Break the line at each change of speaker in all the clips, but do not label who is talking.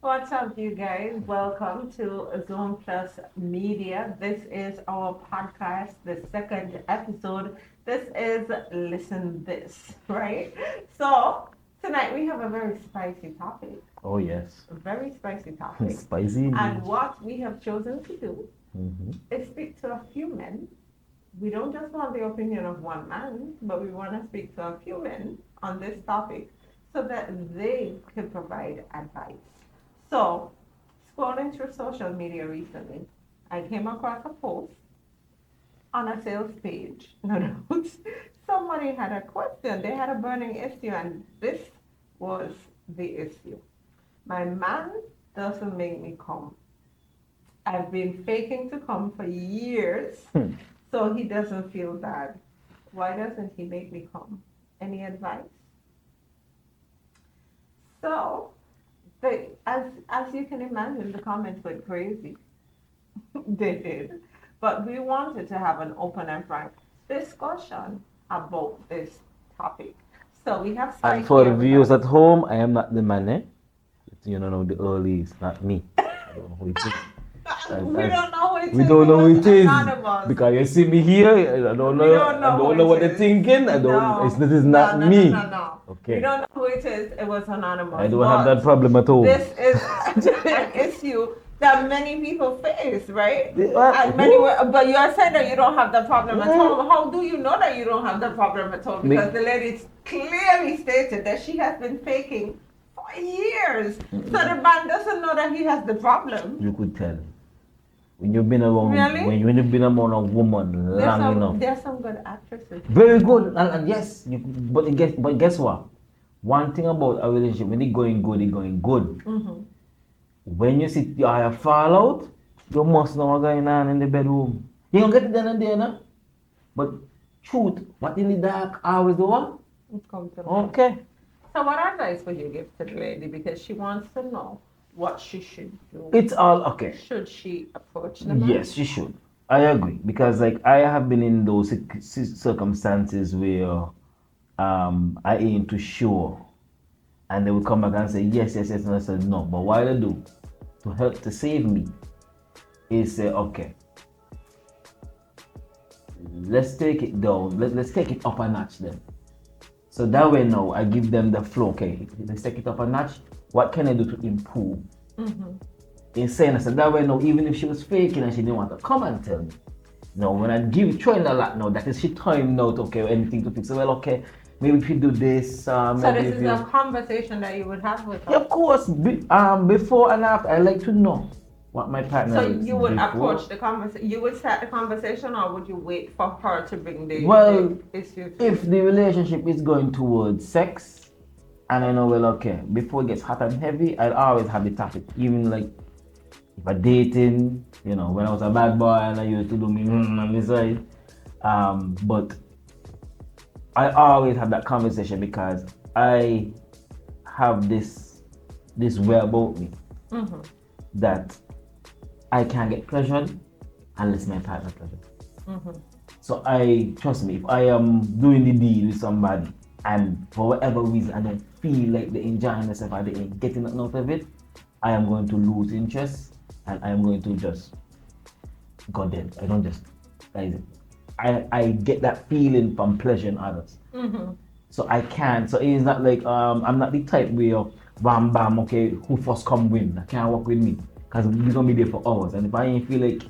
What's up, you guys? Welcome to Zone Plus Media. This is our podcast, the second episode. This is Listen This, right? So, tonight we have a very spicy topic.
Oh, yes.
A very spicy topic.
Spicy.
And what we have chosen to do
Mm-hmm.
is speak to a few men. We don't just want the opinion of one man, but we want to speak to a few men on this topic so that they can provide advice. So, scrolling through social media recently, I came across a post on a sales page. No, no. Somebody had a question. They had a burning issue, and this was the issue. My man doesn't make me come. I've been faking to come for years, so he doesn't feel bad. Why doesn't he make me come? Any advice? So, as you can imagine, the comments went crazy. They did. But we wanted to have an open and frank discussion about this topic. So we have
And
Spike
for the
here with
viewers
us.
at home, I am not the man, eh? You don't know the early is not me. I don't know who it is.
We don't know who it
We
is.
don't know who
was
it is.
anonymous.
Because you see me here, I don't know.
We don't know
I don't
who
know
it
what they're
is.
thinking. I don't.
No.
This is not
No,
me.
No.
Okay.
We don't know who it is. It was anonymous.
I don't have that problem at all.
This is an issue that many people face, right?
What?
And but you are saying that you don't have the problem at all. How do you know that you don't have the problem at all? Because the lady clearly stated that she has been faking for years. So the man doesn't know that he has the problem.
You could tell. When you've been around,
Really?
when you've been around a woman long enough.
There's some good actresses.
Very good, and yes, but guess what? One thing about a relationship, when it's going good, it's going good.
Mm-hmm.
When you see your fallout, you must know what's going on in the bedroom. You don't get it then and there, no? But truth, what in the dark always the one?
It comes to
Okay.
So what advice would you give to the lady? Because she wants to know what she should do.
It's all okay.
Should she approach the man?
Yes, you should. I agree because like I have been in those circumstances where I aim to show, and they would come back and say yes, and I said no. But what I do to help to save me is say okay, let's take it down. Let's take it up a notch then. So that way now I give them the flow. Okay, let's take it up a notch. What can I do to improve?
Mm-hmm.
In saying so that way now, even if she was faking and she didn't want to come and tell me. No, when I give trying a lot now, that is she time now to okay, anything to fix. Well, okay, maybe if you do this.
So this is a conversation that you would have with her.
Yeah, of course. Before and after, I like to know what my partner
So
is
you would
before.
approach the conversation. You would start the conversation, or would you wait for her to bring the issue?
If the relationship is going towards sex, and I know well, okay, before it gets hot and heavy, I'll always have the topic. Even like if I'm dating, you know, when I was a bad boy and I used to do me on the side. But I always have that conversation because I have this way about me that I can't get pressured unless my partner pressured. So I trust me, if I am doing the deal with somebody and for whatever reason I don't feel like they're enjoying themselves or they ain't getting nothing out of it, I am going to lose interest and I am going to just go dead. I don't just I get that feeling from pleasure in others. So I can't. So it's not like I'm not the type where bam bam okay who first come win. I can't work with me because we're gonna be there for hours. And if I ain't feel like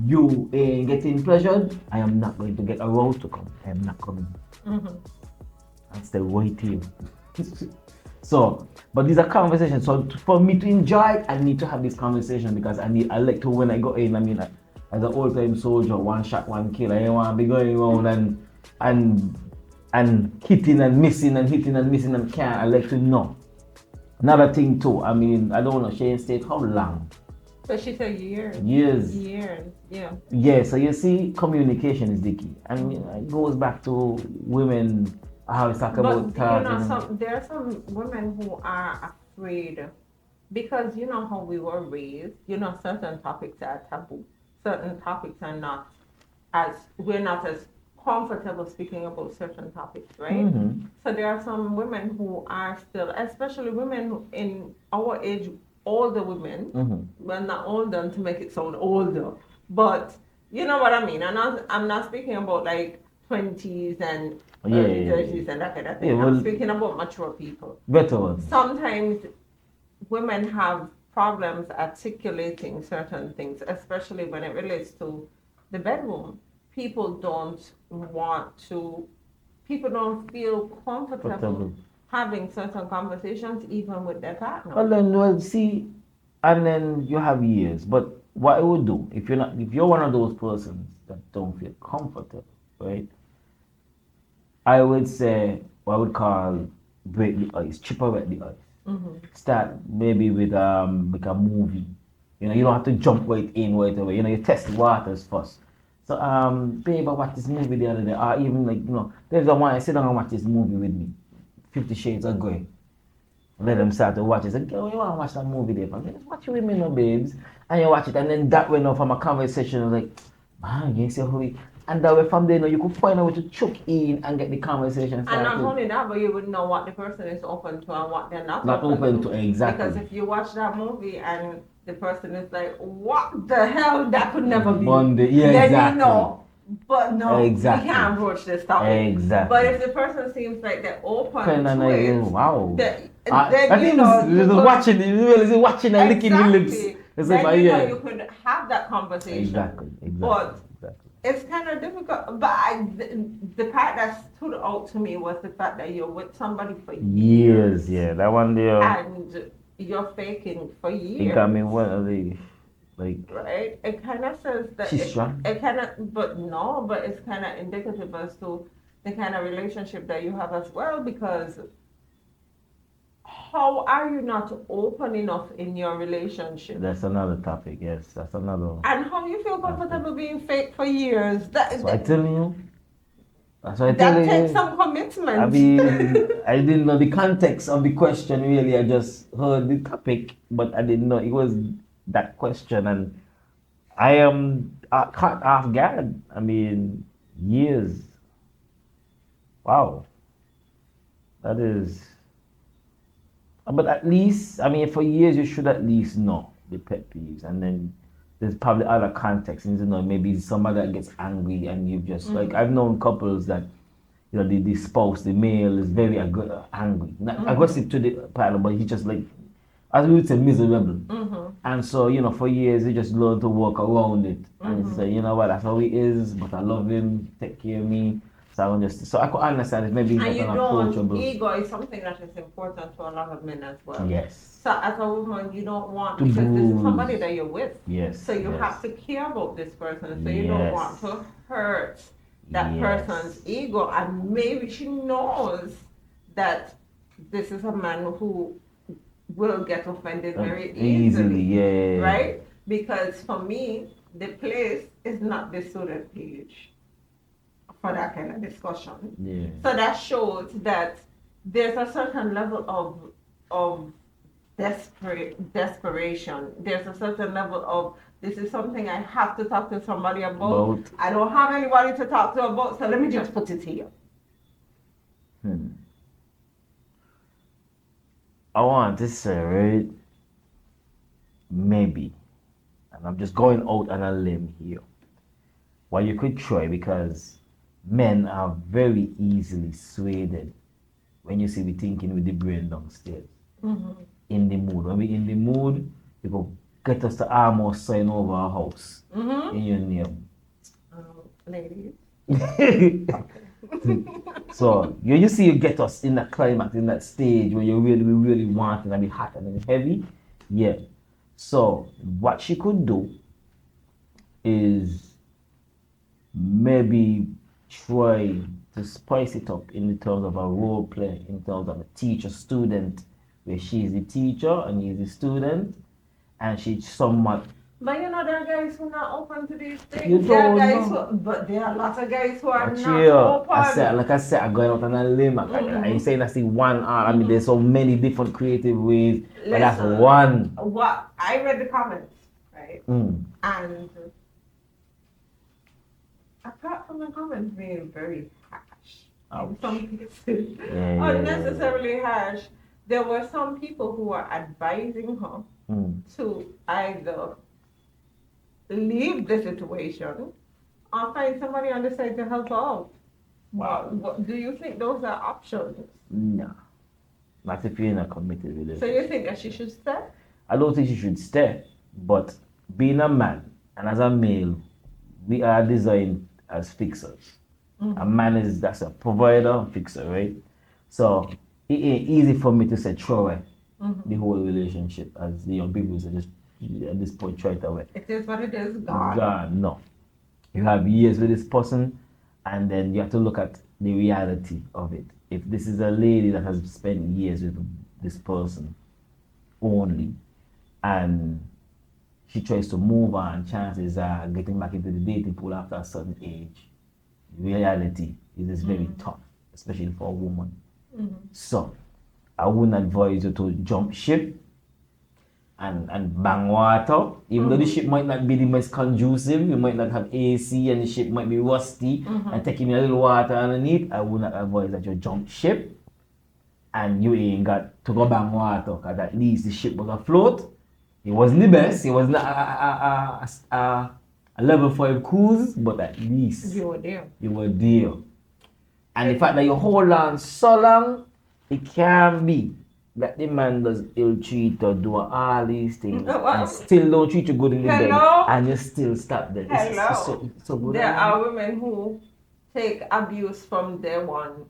you ain't getting pressured, I am not going to get aroused to come. I am not coming. That's the right team. So, but these are conversations. So for me to enjoy it, I need to have this conversation because I like to when I go in. I mean, as an old-time soldier, one shot, one kill. I don't want to be going around and hitting and missing and hitting and missing and can't. I like to know. Another thing too. I mean, I don't want to share state how long.
So she said years.
Years.
Yeah.
Yeah. So you see, communication is the key. I mean, it goes back to women. I always talk about talking.
There are some women who are afraid because you know how we were raised. You know, certain topics are taboo. Certain topics are not we're not as comfortable speaking about certain topics, right? So there are some women who are still, especially women in our age older women,
Mm-hmm.
well, not older to make it sound older, but you know what I mean. I'm not speaking about like 20s and
Yeah,
early
yeah,
30s and that kind of
yeah.
thing. I'm
Well,
speaking about mature people.
better ones.
Sometimes women have problems articulating certain things, especially when it relates to the bedroom. People don't want to, people don't feel comfortable
Comfortable.
having certain conversations even with their partner.
Well then, well, see, and then you have years. But what I would do if you're one of those persons that don't feel comfortable, right? I would say what I would call break the ice, chip away the ice. Start maybe with like a movie. You know, you don't have to jump right away. You know, you test the waters first. So babe, I watched this movie the other day. Or even like, there's a one I sit down and watch this movie with me. 50 Shades of Grey. Let them start to watch it. Say, girl, you want to watch that movie there? I'm like, watch it with me, no, babes. And you watch it, and then that went off from a conversation. I was like, man, you see how we. And that way from there, you could find a way to chuck in and get the conversation
And not
started.
only that, but you would know what the person is open to and what they're not
Not open to, exactly.
Because if you watch that movie and the person is like, what the hell? That could never be.
Monday, yeah,
then
exactly.
you know. But no,
Exactly.
we can't approach this topic.
Exactly.
But if the person seems like they're open
Kind of
to
like,
it,
wow.
then
I
you
think
know,
it's watching, watching and licking the lips. It's
then
like,
you know
yeah.
you could have that conversation.
Exactly.
But
Exactly.
it's kind of difficult. But the part that stood out to me was the fact that you're with somebody for years.
Yeah, that one there.
And you're faking for years.
Think I mean what are they like?
Right? It kind of says that
She's strong.
it kind of, but no, but it's kind of indicative as to the kind of relationship that you have as well. Because how are you not open enough in your relationship?
That's another topic. Yes, that's another.
And how you feel comfortable being fake for years?
That's what I'm telling you. That's what I
that
tell you.
takes some commitment.
I mean, I didn't know the context of the question really. I just heard the topic, but I didn't know it was that question, and I am caught off guard. I mean, years. Wow, that is. But at least, I mean, for years you should at least know the pet peeves, and then there's probably other contexts. You know, maybe somebody that gets angry, and you've just like I've known couples that the spouse, the male is very angry, not aggressive to the partner, but he just like, as we would say, miserable. And so for years he just learned to walk around it and say, you know what, that's how he is, but I love him, take care of me. So I could understand it. Maybe
and
not approachable.
Ego is something that is important to a lot of men as well.
Yes.
So as a woman, you don't want because this is somebody that you're with.
Yes.
So you have to care about this person. So you don't want to hurt that person's ego, and maybe she knows that this is a man who will get offended very easily. Right? Because for me, the place is not the student page for that kind of discussion.
Yeah.
So that shows that there's a certain level of desperation. There's a certain level of this is something I have to talk to somebody about. I don't have anybody to talk to about, so let me just put it here.
I want to say, right? Maybe, and I'm just going out on a limb here. Well, you could try, because men are very easily swayed when you see we thinking with the brain downstairs. In the mood. When we in the mood, you go get us to almost sign over our house in your name.
Ladies.
So you see you get us in that climax, in that stage where you really want it and be hot and heavy. Yeah. So what she could do is maybe try to spice it up in terms of a role play, in terms of a teacher student, where she's the teacher and he's the student, and she's somewhat.
But there are guys who are not open to these things. But there are lots of guys who are not open.
I said, I'm going out on a limb. I ain't saying that's the one art. I mean, there's so many different creative ways, but that's one.
What I read the comments, right? And apart from the comments being very harsh, in some cases, unnecessarily harsh, there were some people who were advising her to either leave the situation or find somebody on the side to help out.
Wow.
Do you think those are options?
No. Not if you're in a committed
So
relationship.
you think that she should stay?
I don't think she should stay. But being a man and as a male, we are designed as fixers. A man is that's a provider, fixer, right? So it ain't easy for me to say throw away the whole relationship, as the young people say, just at this point throw it away.
It is what it is, God.
God, no. You have years with this person, and then you have to look at the reality of it. If this is a lady that has spent years with this person only, and she tries to move on, chances are getting back into the dating pool after a certain age. Reality is very tough, especially for a woman. So I wouldn't advise you to jump ship and bang water. Even though the ship might not be the most conducive, you might not have AC and the ship might be rusty and taking a little water underneath, I would not advise that you jump ship and you ain't got to go bang water, because at least the ship was afloat. It wasn't the best, it wasn't a level 5 cruise, but at least
You were there.
you were there. And the fact that you hold on so long, it can be that the man does ill treat or do all these things and still don't treat you good in the bed, and you still stop there.
Hello.
So good.
There are women who take abuse from day one.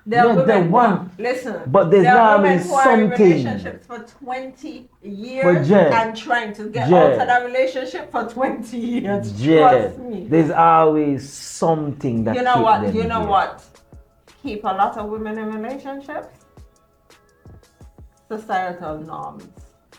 Listen, but there's
not
women
who are in
something.
relationships for 20 years
Jen,
and trying to get out of that relationship for 20 years. Trust me.
There's always something that
You know what?
them
You know
there.
what? Keep a lot of women in relationships. Societal norms.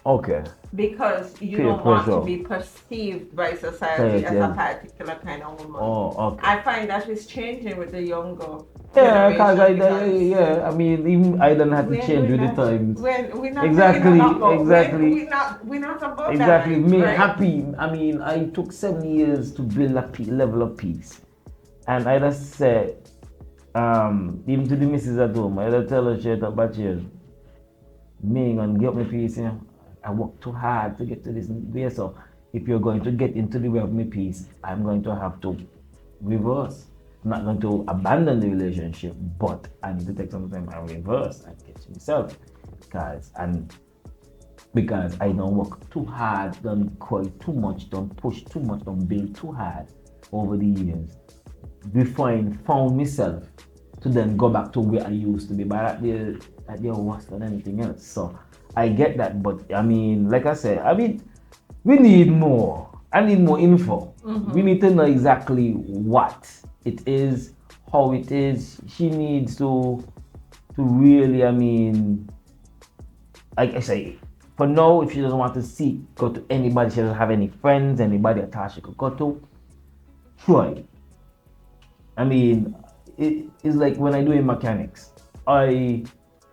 Okay.
Because you
Peer
don't want
pressure.
to be perceived by society as a particular kind of woman.
Oh, okay.
I find that is changing with the younger.
Yeah,
generation
I mean, even I don't have to change with the times.
We're not
Exactly.
We're not about
Exactly.
that.
Me
Right?
happy. I mean, I took 7 years to build a level of peace, and I just said, even to the missus at home, I just tell her straight up, but here, me gonna get my peace. You know? I work too hard to get to this way. So if you're going to get into the way of my peace, I'm going to have to reverse. I'm not going to abandon the relationship, but I need to take some time and reverse and get to myself. Because I don't work too hard, don't cry too much, don't push too much, don't build too hard over the years. Before I found myself to then go back to where I used to be, but at the worse than anything else. So I get that, but I mean, like I said, we need more. I need more info. We need to know exactly what it is, how it is. She needs to really, I mean, like I say, for now, if she doesn't want to go to anybody, she doesn't have any friends, anybody at all she could go to, try. I mean, it's like when I do in mechanics. I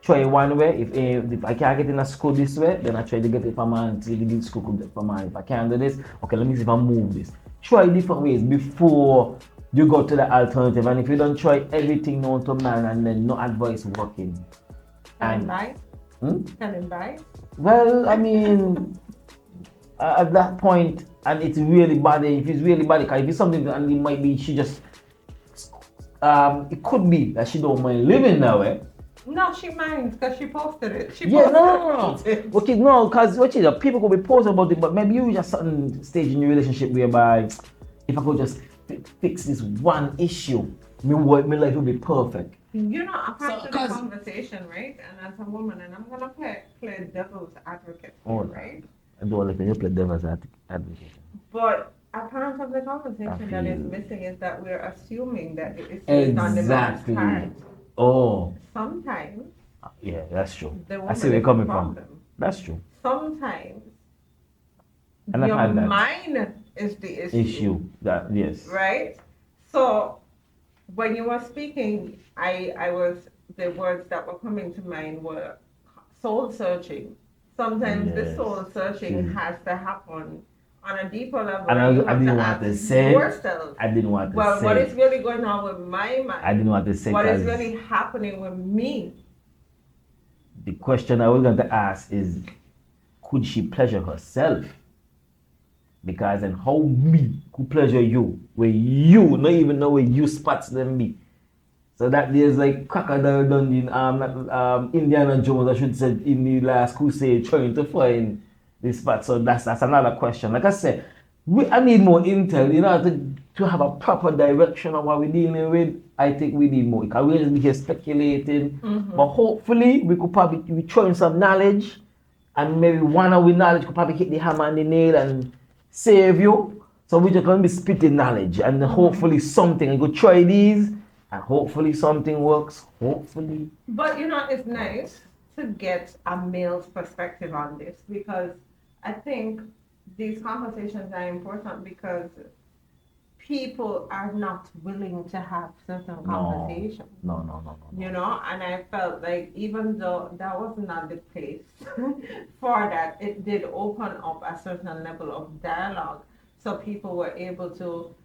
try one way. If I can't get in a screw this way, then I try to get it from my hand, see if the screw could get from my hand. If I can't do this, okay, let me see if I move this. Try different ways before you go to the alternative. And if you don't try everything known to man and then no advice working.
Can it buy?
Well, I mean, at that point, and it's really bad. If it's really bad, because if it's something, and it might be she just, it could be that she don't mind living that way.
No, she minds because she posted it.
No. Okay, no, because people could be posting about it, but maybe you reach a certain stage in your relationship whereby, if I could just fix this one issue, my life will be perfect.
You know, apart from the conversation, right? And as a woman, and I'm gonna play devil's advocate, right?
I don't like when you play devil's advocate.
But a part of the conversation that is missing is that we're assuming that it is on the man's part.
Oh.
Sometimes.
Yeah, that's true.
I
see where you're coming from. That's true.
Sometimes
and
your mind is the issue.
That yes.
Right? So when you were speaking, the words that were coming to mind were soul searching. Sometimes the soul searching has to happen on a deeper level.
And I didn't want to say
yourself.
I didn't want to say.
Well, what is really going on with my mind?
I didn't want to say.
What is really happening with me?
The question I was going to ask is, could she pleasure herself? Because then how me could pleasure you where you not even know where you spots than me. So that there's like crocodile Dundee, Indiana Jones, I should say, in the last crusade trying to find this spot. So that's another question. Like I said, I need more intel, to have a proper direction of what we're dealing with. I think we need more. Because we're just here speculating. But hopefully we could probably be throwing some knowledge, and maybe one of the knowledge could probably hit the hammer and the nail and save you. So we're just gonna be spitting knowledge, and hopefully something. I go try these, and hopefully something works. Hopefully.
But it's nice to get a male's perspective on this, because I think these conversations are important, because people are not willing to have certain conversations.
No.
And I felt like even though that was not the place for that, it did open up a certain level of dialogue. So people were able to,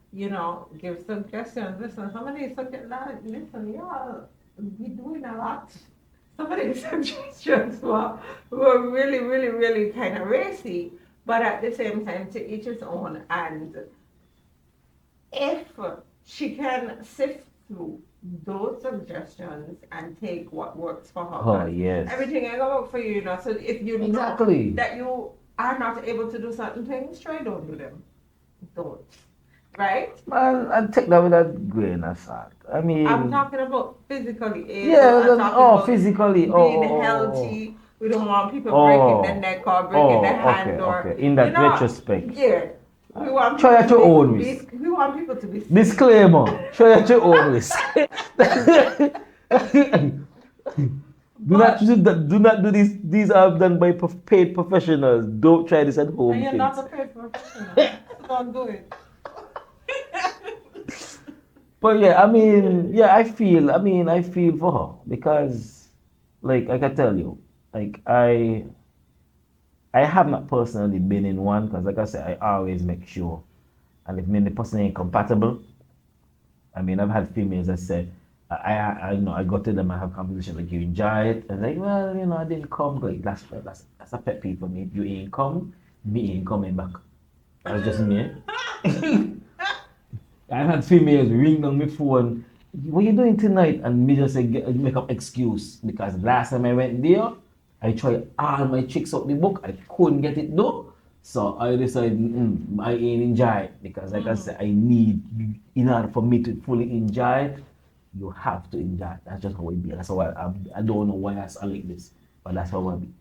give suggestions. Listen, some of these subject lines, listen, y'all, we doing a lot. Some of these suggestions were really, really, really kind of racy, but at the same time, to each his own. And if she can sift through those suggestions and take what works for her.
Oh, yes.
Everything ain't gonna work for you, So if you know that you are not able to do certain things, try don't do them. Don't. Right?
Well, I take that with a grain of salt. I mean,
I'm talking about physically.
Physically.
Being healthy. We don't want people breaking their neck or breaking their hand or.
In that retrospect.
Yeah. We want
try at your own risk.
We want people to be.
Disclaimer. Try at your own risk. Do not do this. These are done by paid professionals. Don't try this at home.
And you're not a paid professional. Don't do it.
But yeah, I feel for her, because, like I can tell you, like I have not personally been in one, because like I said, I always make sure, and if the person ain't compatible, I've had females that said, I go to them and have conversation like, you enjoy it, and like, well, I didn't come, like that's a pet peeve for me. If you ain't come, me ain't coming back. That's just me. I had females ring on my phone, what you doing tonight? And me just say, make up excuse, because last time I went there, I tried all my tricks out the book, I couldn't get it done. So I decided, I ain't enjoy it, because like I said, I need, in order for me to fully enjoy it, you have to enjoy it. That's just how it be. That's how I don't know why I sound like this, but that's how I be.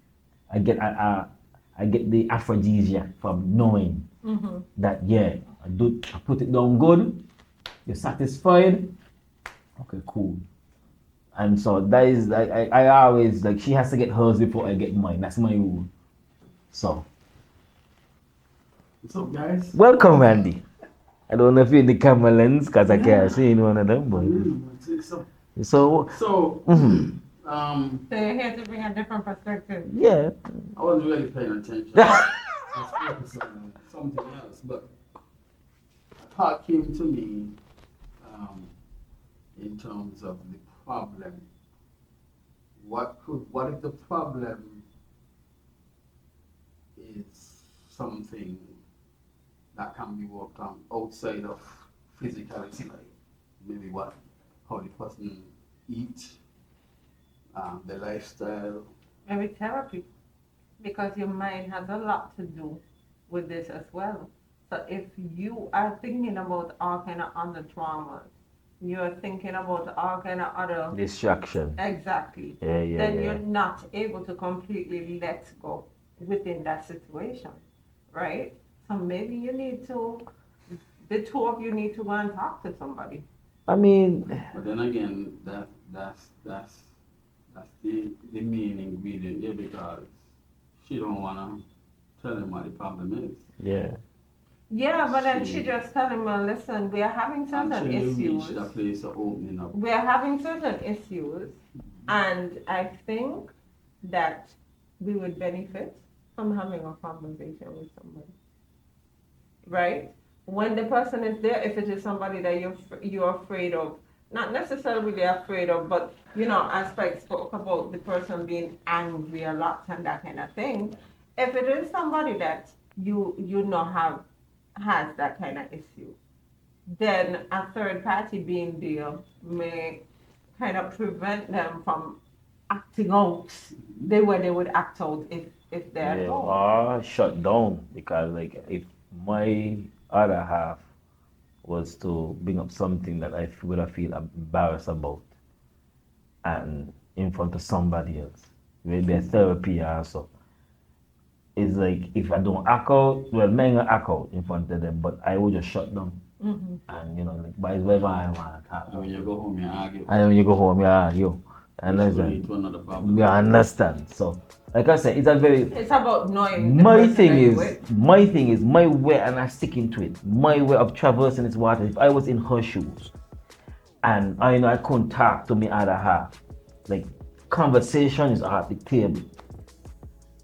I get the aphrodisia from knowing that, I put it down good, you're satisfied, okay, cool. And so that is, I always, like, she has to get hers before I get mine. That's my rule. So.
What's up, guys?
Welcome, Randy. I don't know if you're in the camera lens, because I can't see any one of them, but. So.
So you're here to bring a different perspective.
Yeah.
I wasn't really paying attention. I was focused on something else, but a thought came to me in terms of the problem. What if the problem is something that can be worked on outside of physicality, like maybe how the person eats, the lifestyle.
Maybe therapy, because your mind has a lot to do with this as well. So if you are thinking about all kind of other traumas, you're thinking about all kind of other
distraction.
Exactly.
Then
you're not able to completely let go within that situation, right? So maybe you need to, the two of you need to go and talk to somebody.
But then again, that's the main ingredient here, because she don't wanna tell him what the problem is.
Yeah.
Yeah, but then she just tell him, well, listen, we are having certain issues.
That place of opening up.
We are having certain issues, and I think that we would benefit from having a conversation with somebody, right? When the person is there, if it is somebody that you're afraid of, not necessarily afraid of, but as I spoke about the person being angry a lot and that kind of thing, if it is somebody that you know has that kind of issue, then a third party being there may kind of prevent them from acting out the way they would act out if they're at
Yeah,
home.
or shut down because like if my other half was to bring up something that would have feel embarrassed about and in front of somebody else, maybe a therapy or so. It's like if I don't act out, well, may not act out in front of them, but I will just shut down. And like, but it's whatever I want to talk
And when
about.
you go home, you argue.
And then when you go home, yeah, you
Which will
understand.
lead to another problem.
Yeah, understand. So, like I said, it's a very
It's about knowing the
my
person
thing
that you're
is
with.
my way, and I stick into it. My way of traversing this water. If I was in her shoes, and I know I couldn't talk to me other half, like conversation is at the table.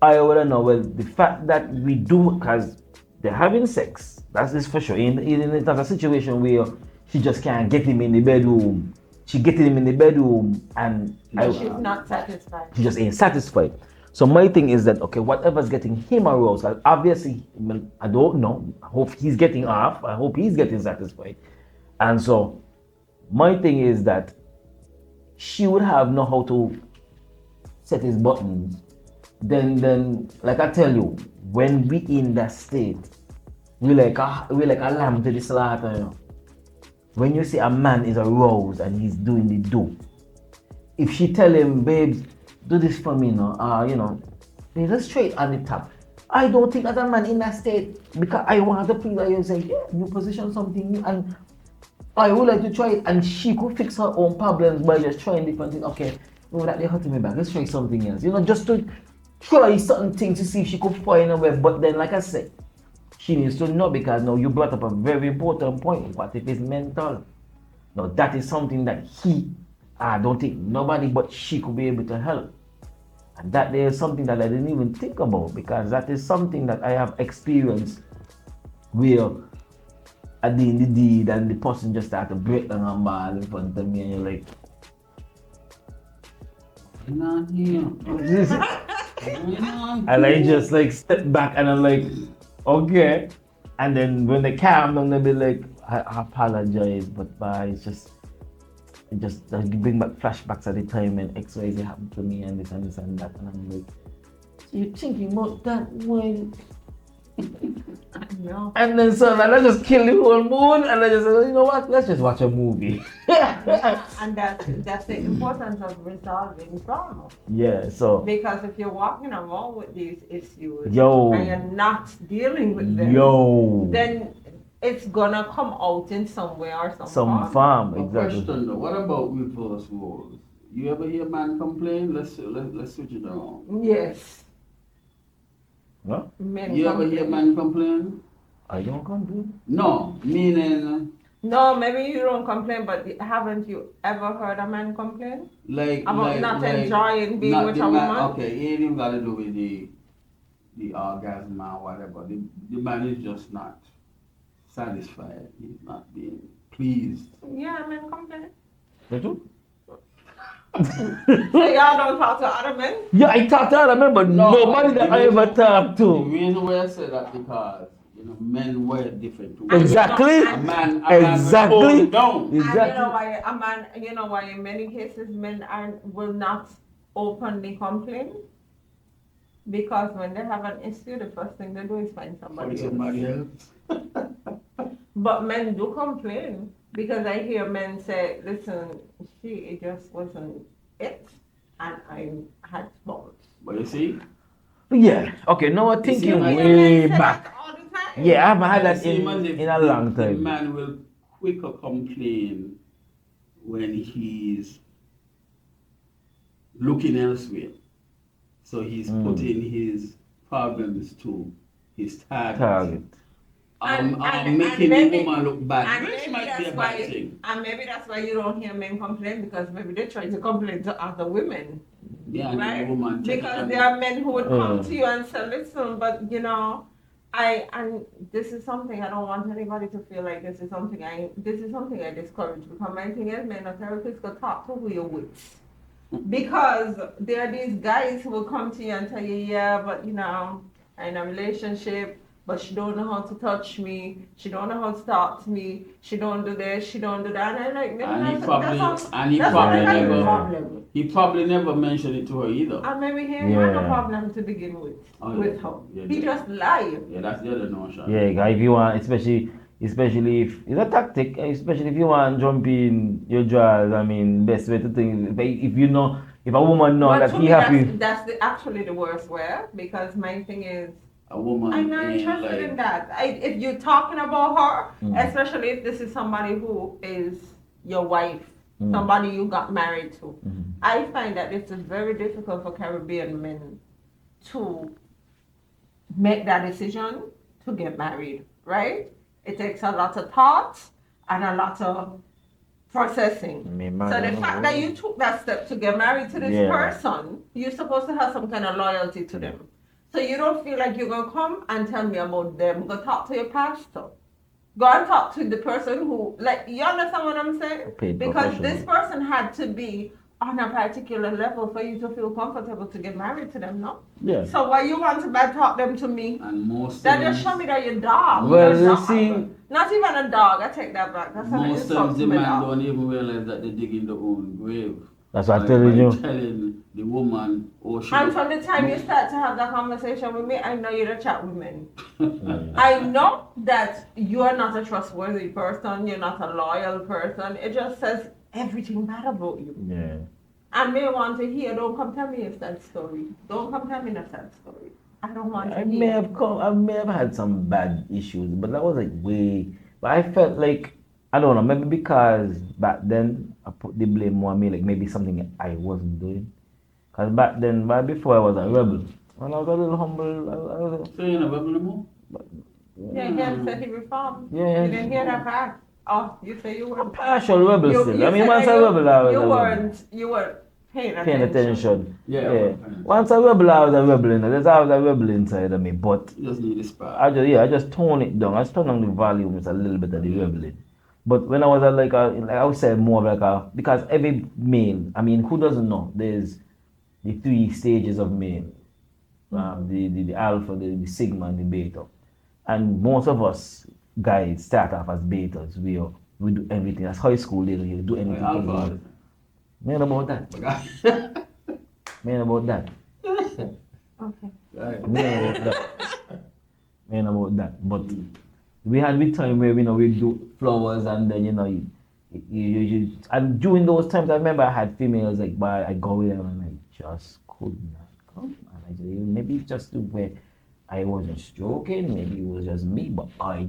I wanna know, well, the fact that we do, because they're having sex, that's this for sure. It's not a situation where she just can't get him in the bedroom. She getting him in the bedroom, and
But she's not satisfied.
she just ain't satisfied. So my thing is that, okay, whatever's getting him aroused, like obviously, I don't know. I hope he's getting off. I hope he's getting satisfied. And so my thing is that she would have know how to set his buttons. Then like I tell you, when we in that state, we like a lamb to the slaughter. You know? When you see a man is aroused and he's doing the do, if she tell him, babes, do this for me now, they just straight on the top. I don't think as a man in that state, because I want to feel like you say, yeah, you position something new, and I would like to try it, and she could fix her own problems by just trying different things. Okay, that they hurting me back. Let's try something else. Just to try certain things to see if she could find a way. But then, like I said, she needs to know, because now you brought up a very important point. What if it's mental? Now that is something that I don't think nobody but she could be able to help. And that there is something that I didn't even think about, because that is something that I have experienced where I did the deed and the person just started to break down and ball in front of me, and you're like,
Not here.
and I just like step back and I'm like, okay. And then when they calm down, they'll be like, I apologize, but it just bring back flashbacks at the time when XYZ happened to me and this and this and that. And I'm like, so you're thinking about that when.
No.
And then so like, let's just kill the whole moon, and I just said, you know what, let's just watch a movie.
And that's the importance of resolving trauma.
Yeah, so
Because if you're walking around with these issues and you're not dealing with them, then it's gonna come out in some way or some
farm.
A
Exactly.
question though, what about reverse roles? You ever hear man complain? Let's switch it around.
Yes.
Huh?
Men
You ever
complain.
hear man complain?
I don't complain.
No, meaning
No, maybe you don't complain, but haven't you ever heard a man complain
like
about not enjoying being
not
with
the
a
man,
woman?
okay, it ain't even got to do with the orgasm or whatever. The man is just not satisfied. He's not being pleased.
Yeah, men complain.
They do?
So y'all don't talk to other men?
Yeah, I talked to other men, but nobody that I ever talked
The
to.
reason why I said that because men were different too.
Exactly.
A man
Exactly.
will hold down.
And you know
Exactly.
why a man, in many cases men will not openly complain? Because when they have an issue, the first thing they do is find somebody else. But men do complain, because I hear men say, listen, it just wasn't it, and I had fault.
But you see,
Yeah. Okay, now I'm thinking
see,
Men
way
say
back.
that all the time.
Yeah, I haven't had that
same as if
in a long
the
time.
man will quicker complain when he's looking elsewhere. So he's putting his problems to his target.
And
Making
maybe-
the woman look bad,
And
which
maybe
might be a
that's
bad
why,
thing.
and maybe that's why you don't hear men complain, because maybe they try to complain to other women,
Yeah, and
right?
the woman take
Because
it
there are men who would come
Mm.
to you and say, listen, but and this is something I don't want anybody to feel like this is something I discourage, because my thing is, men, a therapist could talk to who you're with. Because there are these guys who will come to you and tell you, yeah, but in a relationship, but she don't know how to touch me, she don't know how to talk to me, she don't do this, she don't do that, and I'm like, maybe
And he
that's
probably,
that's
and he
that's
probably
not the
never,
problem.
he probably never mentioned it to her either.
And maybe he had a
Yeah.
problem to begin with
Oh,
with
yeah.
her.
Yeah,
He
yeah.
just lied.
Yeah, that's the other notion.
Yeah, guy, if you want, especially if it's a tactic, especially if you want to jump in your drawers. I mean, best way to think if you know, if a woman know
But
that
to
he
me,
happy.
that's actually the worst way, because my thing is,
A woman
I'm not
ain't
interested in
like,
that. If you're talking about her,
Mm.
especially if this is somebody who is your wife,
Mm.
somebody you got married to,
Mm.
I find that it's very difficult for Caribbean men to make that decision to get married, right? It takes a lot of thought and a lot of processing.
Me
So
mad, I
the
know.
fact that you took that step to get married to this
Yeah.
person, you're supposed to have some kind of loyalty to them. So you don't feel like you're gonna come and tell me about them. Go talk to your pastor. Go and talk to the person who, like, you understand what I'm saying?
Paid
Because this
professional.
person had to be on a particular level for you to feel comfortable to get married to them, no?
Yeah.
So why you want to bad talk them to me?
and most
That
times,
just show me that you're dog.
Well,
You're a
you
dog.
see-
Not even a dog. I take that back. That's an
most
insult
times
to
the
my
man
dog.
don't even realize that they're digging their own grave.
That's what I'm
By
telling you.
telling the woman, oh, she
And from the time you start to have that conversation with me, I know you're a chat with men. I know that you are not a trustworthy person, you're not a loyal person. It just says everything bad about you.
Yeah.
I may want to hear, don't come tell me a sad story. Don't come tell me a sad story. I don't want to
I
hear.
I may have had some bad issues, but that was like way. But I felt like I don't know, maybe because back then I put the blame more on me, like maybe something I wasn't doing. Cause back then, but before I was a rebel. When I was a little humble, I was.
So you never been more?
Yeah, again, said he reformed.
Yeah.
You didn't hear that part. Oh, you say you
A
weren't.
partial rebel
You,
still.
you
I mean,
said
once
that
a rebel, I was
you
a rebel.
weren't paying
Paying attention.
Yeah.
Once a rebel, I was a rebel. There's always a rebel inside of me, but
You just need a spark.
I just tone it down. I just tone down the volumes a little bit of the rebelling. But when I was like I would say more of like because every male, I mean, who doesn't know? There's the three stages of male. The alpha, the sigma, and the beta. And most of us guys start off as betas. We do everything. That's high school days. You do anything.
Alpha.
Man about that. Man about that.
Okay.
Right.
Man about that. Man about that. But we had a time where we do flowers and then and during those times I remember I had females like but I go with them and I just could not come. And I just, maybe it's just the way I wasn't stroking, maybe it was just me, but I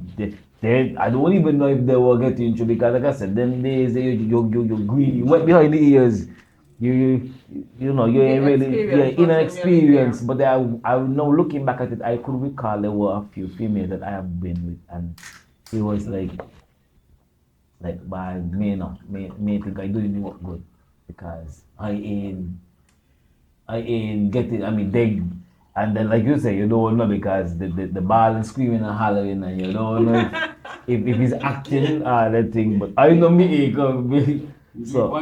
don't even know if they were getting through because like I said, them days you're green, you wet behind the ears. You ain't really inexperienced. But I now looking back at it, I could recall there were a few females that I have been with, and it was like by may think I doing work good because I ain't getting. I mean they. And then, like you say, you don't know because the ball is screaming and hollering, and you don't know if he's acting or that thing. But I know me, so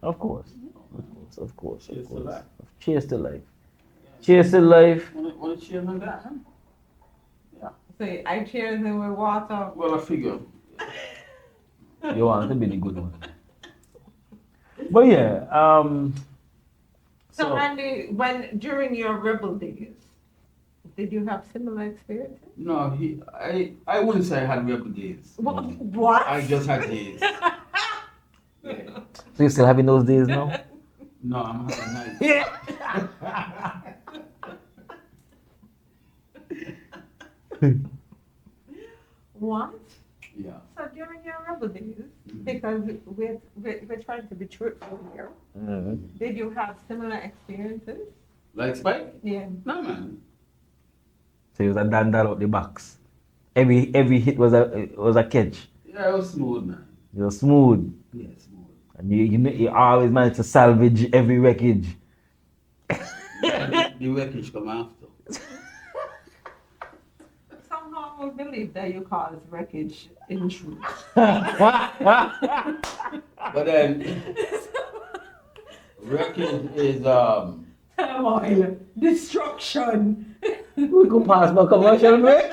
of course.
Cheers to life.
Cheers to life. Cheers to life.
Want to cheers on that, huh? Yeah.
See, I cheers him with water.
Well, I figure.
You want to be the good one. But yeah,
So, Andy, during your rebel days, did you have similar experiences?
No, I wouldn't say I had rebel days.
What?
I just had days. Yeah.
So you still having those days now?
No, I'm having nights.
What?
Yeah.
So during your rebel days, because we're trying to be truthful here, did you have similar experiences?
Like Spike?
Yeah.
No, man.
So you was a dandal out the box. Every hit was a catch.
Yeah, it was smooth, man.
You were smooth.
Yeah, smooth.
And you always manage to salvage every wreckage.
The wreckage come after.
Somehow I believe that you cause wreckage in truth.
But then, wreckage is
Turmoil, destruction.
We could pass my commercial break.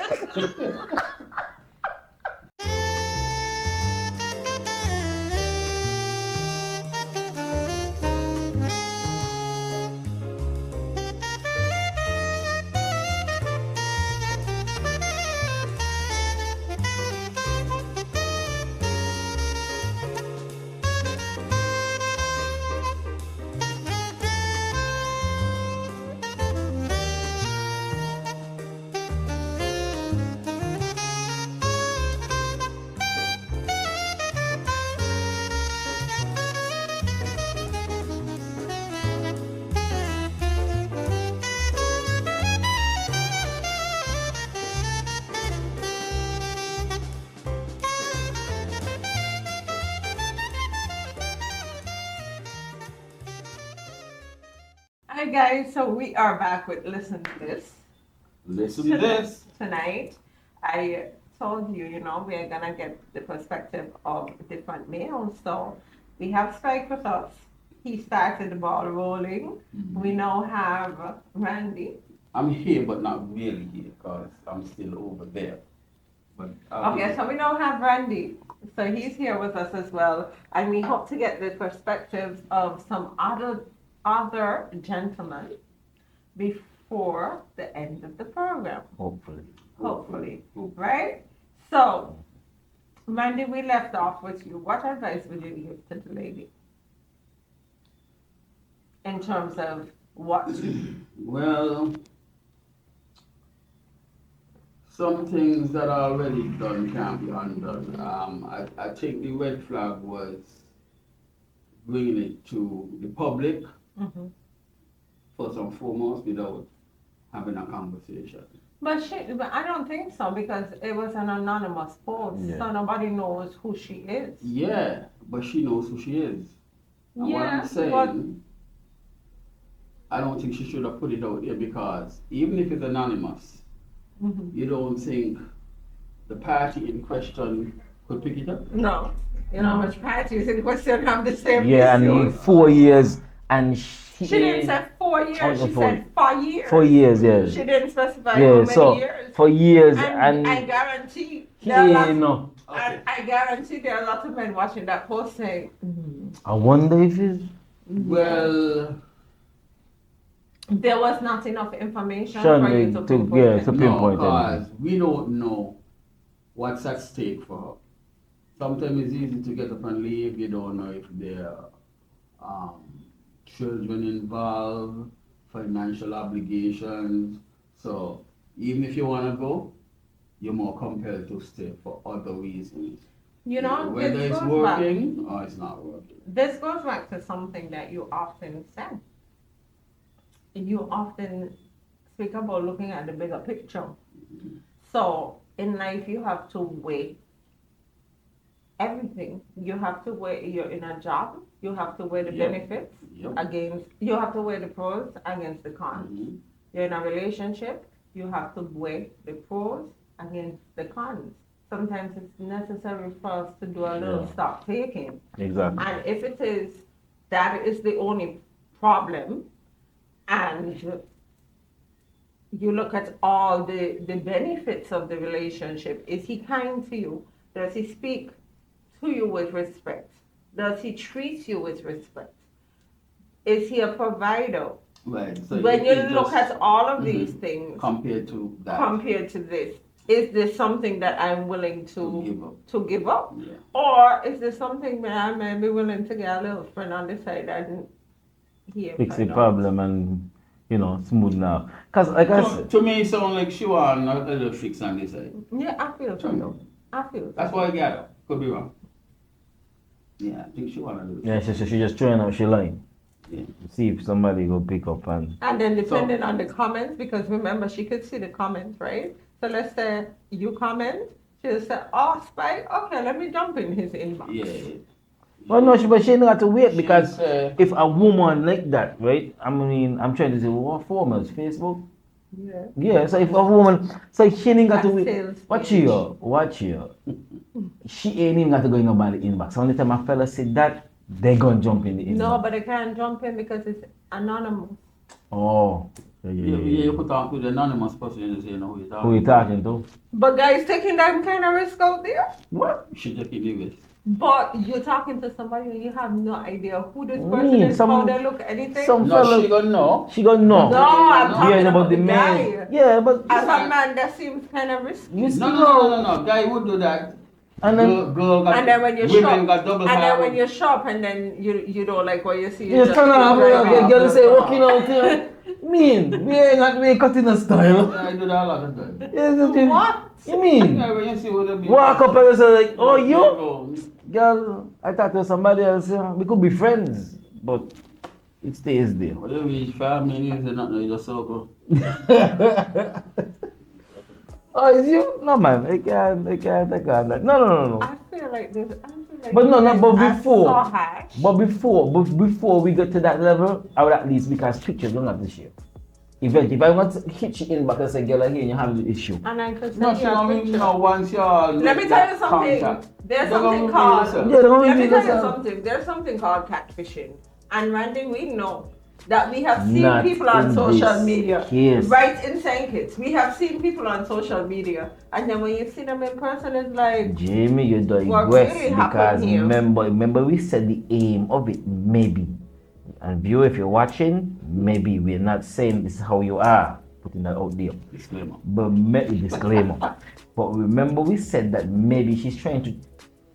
Hi guys, so we are back with Listen to This.
Listen to this.
Tonight, I told you, we are gonna get the perspective of different males. So we have Spike with us. He started the ball rolling. We now have Randy.
I'm here, but not really here, because I'm still over there. But
Okay, so we now have Randy. So he's here with us as well. And we hope to get the perspectives of some other gentlemen before the end of the program. Hopefully. Right? So, Randy, we left off with you. What advice would you give to the lady? In terms of what?
Well, some things that are already done can't be undone. I think the red flag was bringing it to the public, first and foremost, without having a conversation.
But I don't think so, because it was an anonymous post, so nobody knows who she is.
Yeah, but she knows who she is. And what I'm saying,
but
I don't think she should have put it out there, because even if it's anonymous, you don't think the party in question could pick it up?
no. You know how much parties in question have the same
Yeah, and
issues?
4 years, and
She didn't say 4 years, she said 4 years.
4 years, yes.
She didn't specify how
Yeah,
many
so
years.
for years,
And I
and
guarantee there are
yeah,
lots,
no.
and I guarantee there are lots of men watching that post saying,
I wonder if it's
Well,
there was not enough information
Sean,
for you to
to-
pinpoint
yeah,
it.
to-
no,
pinpoint
because we don't know what's at stake for her. Sometimes it's easy to get up and leave. You don't know if there are children involved, financial obligations. So even if you want to go, you're more compelled to stay for other reasons. Whether
this
it's
goes
working or it's not working.
This goes back to something that you often say. You often speak about looking at the bigger picture. So in life, you have to weigh everything. You have to weigh, you're in a job, you have to weigh the
Yep.
benefits
Yep.
against, you have to weigh the pros against the cons.
Mhm.
You're in a relationship, you have to weigh the pros against the cons. Sometimes it's necessary for us to do a little
Yeah.
stock taking.
exactly.
And if it is, that is the only problem, and you look at all the benefits of the relationship, is he kind to you? Does he speak to you with respect? Does he treat you with respect? Is he a provider?
Right. So
When you
it
look
just-
at all of these things
compared to that,
compared to this, is this something that I'm willing
to give up.
to give up?
Yeah.
Or is there something that I may be willing to get a little friend on the side and here
Fix the
find out?
problem and smooth now. Cause like I said,
To me, it sounds like she want a little fix on this side.
Yeah, I feel so. I feel
That's
so.
why I got her. Could be wrong. Yeah, I think she want a little
yeah,
fix.
she just trying out she line.
Yeah.
See if somebody go pick up and
And then depending on the comments, because remember she could see the comments, right? So let's say you comment, she'll say, "Oh, Spike, okay, let me jump in his inbox."
Yeah.
well no, but she ain't got to wait, because
She's,
if a woman like that, right? I mean, I'm trying to say, what formers? Facebook?
Yeah.
Yeah, so if a woman, so she ain't got to
That
wait.
sales
Watch
page.
here, watch here. She ain't even got to go in nobody's inbox. Only time a fella said that, they gonna jump in the inbox.
No, but they can't jump in because it's anonymous.
Oh,
You could talk to the anonymous person and say, no,
Who you talking to?
But guys, taking that kind of risk out there.
What?
You should just keep it with.
But you're talking to somebody and you have no idea who this
Me,
person is,
some-
how they look, anything.
some-
No,
fellow-
she gonna know.
She gonna know.
No, I'm
Yeah,
talking about the
man.
guy.
Yeah, but
As a man, that seems kind of risky.
you still
No. Guy would do that.
And then
Girl got,
And then when you
women
shop,
got double
and then
hair.
when you shop, and then you don't like what you see.
you turn
click
around,
right
the
off.
girl say walking out here. Mean, we ain't cutting a style.
I do that a lot of times.
What?
You mean?
Yeah, when you see what they be.
Walk up and you say like, oh you?
Girl,
Girl, I thought it was somebody else. We could be friends, but it stays there.
whatever we 5 minutes and not know you just circle.
Oh, it's you? No, man. I can't. No.
I feel like this.
But no, but
are
before.
so high.
But before we get to that level, I would at least, because pictures don't have to share. Eventually, if I want to hit you in back and say, girl, here you have the issue.
And I could
No,
send
she
you a
don't
picture.
know once you're.
Let me tell you something. There's something called.
Yeah, don't
Let me
reveal
tell you
yourself.
something. There's something called catfishing. And Randy, we know that we have seen
Not
people on
in
social
this
media.
case.
Right in St. Kitts. We have seen people on social media. And then when you see them in person, it's like,
Jamie, you
What
digress
really
because
happened here?
remember we said the aim of it maybe. And viewer, if you're watching, maybe we're not saying this is how you are, putting that out there.
Disclaimer.
But disclaimer. But remember we said that maybe she's trying to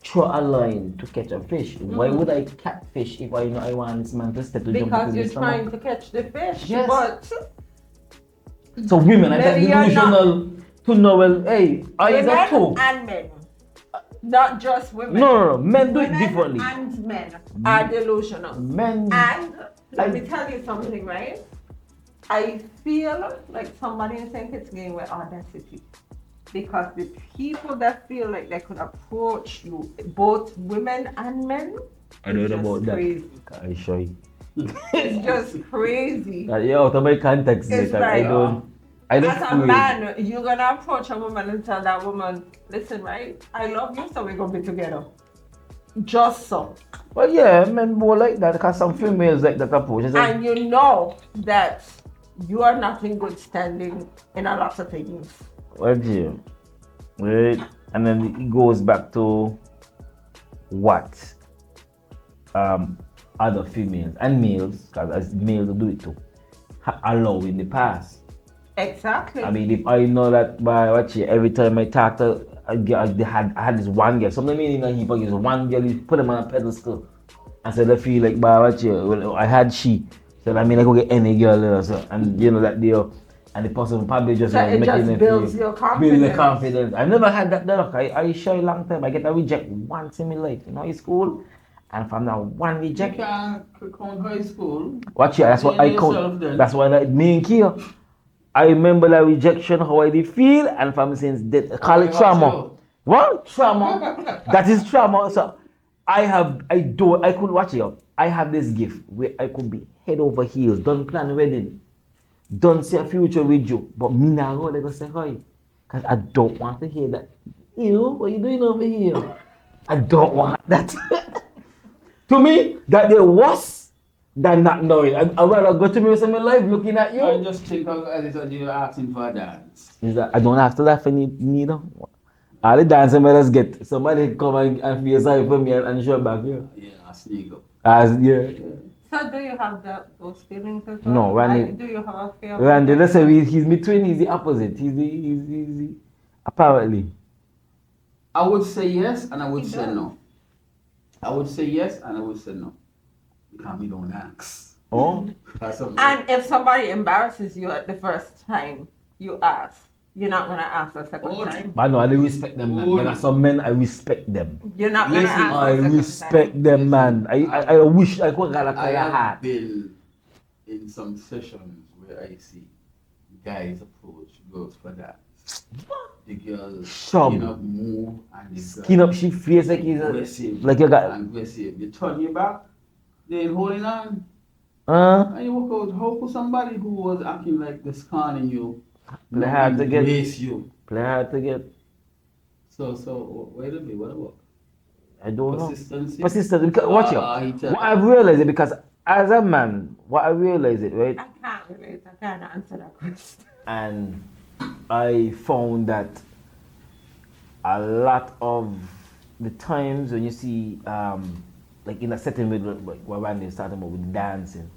throw a line to catch a fish. Why would I catfish if I know I want this man to step to jump
because
into
you're
the
trying
stomach?
to catch the fish.
Yes.
But
So women are that
Maybe you're
delusional to know, well, hey, I is a
women
two.
and men. Not just women.
No, men do it
Women
differently.
and men are delusional.
Men,
And let me tell you something, right? I feel like somebody in St. Kitts game with audacity. Because the people that feel like they could approach you, both women and men,
I don't know
it's
about
just
that.
crazy.
I show you.
It's just crazy.
Yeah, out of my context,
It's
mate.
like,
I don't
As a
feel-
man, you're gonna approach a woman and tell that woman, listen, right? I love you, so we're gonna be together. Just so.
Well, yeah, men more like that because some females like that approach. It's like,
And you know that you are not in good standing in a lot of things.
well, Jim, right? And then it goes back to what other females and males, because as males do it too, allow in the past.
Exactly.
I mean, if I know that by watch it, every time I talk to a girl, I had this one girl. Something meaning that he forgets one girl, you put them on a pedestal. And so they feel like by watch it, well, I had she. So I mean, I go get any girl there, so, and you know that deal. And the person probably just
So it
making
just
them
builds
feel,
your
build
confidence.
the confidence. I never had that luck. I shy a long time. I get a reject once in my life. You know, in school. And from now one
You
reject.
can't count high school.
Watch it, that's what I
Yourself
count.
then.
That's why like me and Kia. I remember that rejection, how I did feel, and from since that, call it
What's
trauma.
your-
What? Trauma. That is trauma. So I could watch it. I have this gift where I could be head over heels, don't plan a wedding, don't see a future with you, but me now go go say hi. Because I don't want to hear that. Ew, what you doing over here? I don't want that. To me, that they're worse than not knowing. I'd rather go to me with my life looking at
I
you.
just think of as if you're asking for a dance.
Is that I don't have to laugh any neither. All the dancing brothers get somebody come and feel sorry for me and show back here.
Yeah, I sneak up.
As yeah.
So do you have those feelings as
No,
well?
Randy-
Like, do you have a fear?
Randy, let's say he's me twin, he's the opposite. He's the apparently.
I would say yes and I would
He
say
does.
no. I would say yes and I would say no. Because we don't ask.
Oh,
That's something.
And if somebody embarrasses you at the first time you ask, you're not gonna ask the second
Oh.
time.
but no, I don't respect them, man. There are some men I respect them.
You're not gonna
Listen,
ask
I
the second
respect
time.
them, man. I wish I could have
I
a
have
heart.
been in some sessions where I see guys approach girls for that. The girls
Some.
move and the
Skin up, she face like he's
aggressive.
like you got.
aggressive. You turn your back, they ain't holding on. And you walk out. How could somebody who was acting like this scorning you
Play hard to get.
embrace you?
Play hard to get.
So wait a minute, what about
I don't know.
persistency?
Persistence. Because, watch
Ah, he
out.
tell-
What I've realized it because as a man, what I realize it, right?
I can't really kind of answer that question.
And I found that a lot of the times when you see, like in a setting with like what Randy is talking about with dancing,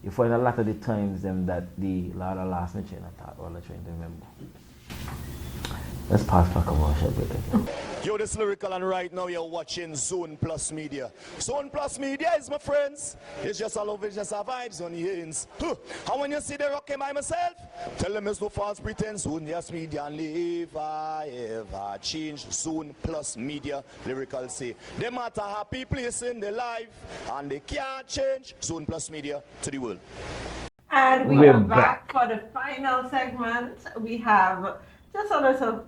you find a lot of the times them that the last me train I thought all I trying to remember. Let's pass back over a bit again.
Yo, this lyrical, and right now you're watching Zone Plus Media. Zone Plus Media is my friends. It's just all over, it's just our vibes on the ends. And when you see the rocking by myself, tell them it's no false pretense. Zone Plus Media and live I ever change. Zone Plus Media, lyrical say. They matter happy place in their life, and they can't change. Zone Plus Media to the world.
And we
We're
are
back.
back for the final segment. We have just a little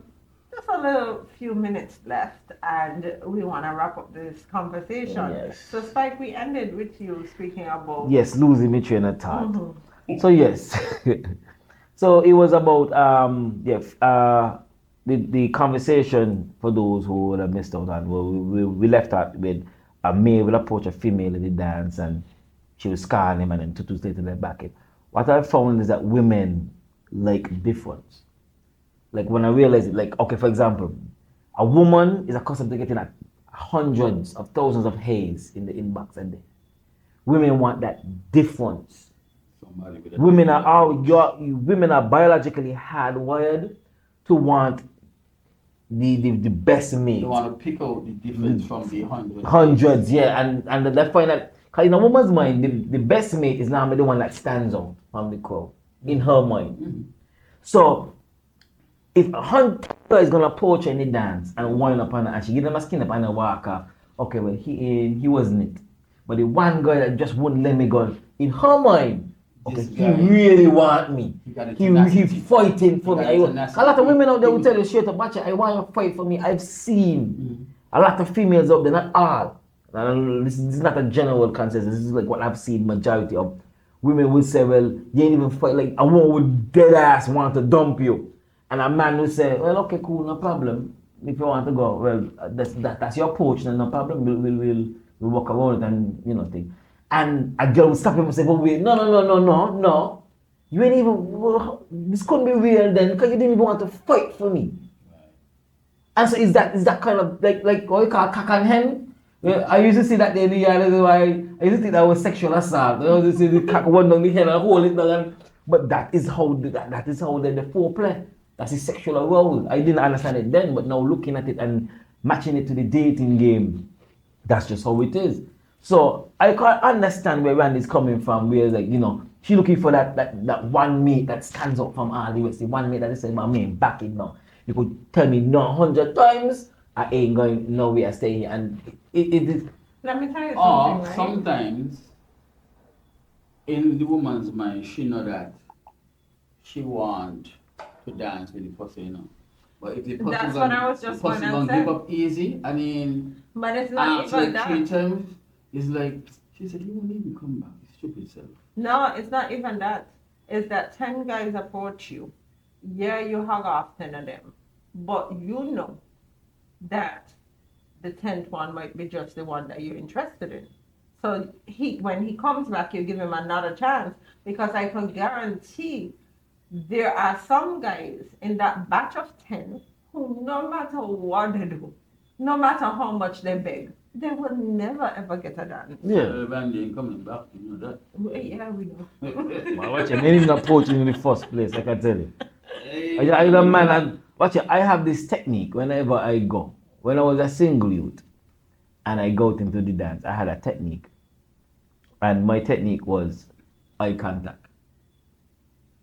few minutes left, and we want to wrap up this conversation.
Yes.
So, Spike, we ended with you speaking about.
Yes, losing my train of thought. So yes, so it was about the conversation for those who would have missed out on. We left out with a male will approach a female in the dance, and she was scarring him, and then 2 2 later they back it. What I found is that women like difference. Like when I realized it, like okay, for example, a woman is accustomed to getting like hundreds of thousands of haze in the inbox a day. Women want that difference.
Somebody with a
Women are biologically hardwired to want the best mate.
They want to pick out the difference from the hundreds.
Hundreds, yeah, and they find that cause in a woman's mind, the best mate is normally the one that stands out from the crowd in her mind.
Mm-hmm.
So if a hunter is gonna approach her in the dance and wind up on her and she give them a skin up and a walker, okay, well he wasn't it. But the one guy that just wouldn't let me go, in her mind, okay,
This
he
guy,
really want me.
he got a
He
tenacity.
fighting for
He
me.
got a tenacity.
A lot of women out there will tell you straight up, watch it, I want you to fight for me. I've seen a lot of females out there, not all. And this is not a general consensus. This is like what I've seen majority of women would say, well, you ain't even fight. Like a woman would dead ass want to dump you. And a man would say, well, okay, cool, no problem. If you want to go, well, that's your approach, then no problem. We'll walk around it and, thing. And a girl would stop him and say, well, wait, no. You ain't even, this couldn't be real then, because you didn't even want to fight for me. And so is that kind of, like what you call cock and hen? Yeah, I used to see that in the yard, that's why I used to think that was sexual assault. I used to see the cock one down the hen and hold it down. But that is how the foreplay. That's a sexual role. I didn't understand it then, but now looking at it and matching it to the dating game, that's just how it is. So I can't understand where Randy's coming from, where like, she looking for that one mate that stands out from all the rest. The one mate that is saying, my man, back it now. You could tell me 100 times, I ain't going nowhere, stay here. And it is.
Let me tell you something,
Or
right?
sometimes in the woman's mind, she know that she want to dance with the person, But if the person
That's what I was just going to
gonna
say.
give up easy, I mean,
But it's not
after
even that.
3 times, it's like she said, "You won't even come back, you stupid self."
No, it's not even that. It's that 10 guys approach you. Yeah, you hug off 10 of them. But you know that the 10th one might be just the one that you're interested in. So when he comes back, you give him another chance, because I can guarantee there are some guys in that batch of 10 who, no matter what they do, no matter how much they beg, they will never ever get a dance.
Yeah.
Randy ain't coming back, you know that.
Yeah, we know.
Well, watch it, they didn't approach you in the first place, I can tell you. I a man, and watch it, I have this technique whenever I go. When I was a single youth and I go into the dance, I had a technique. And my technique was eye contact.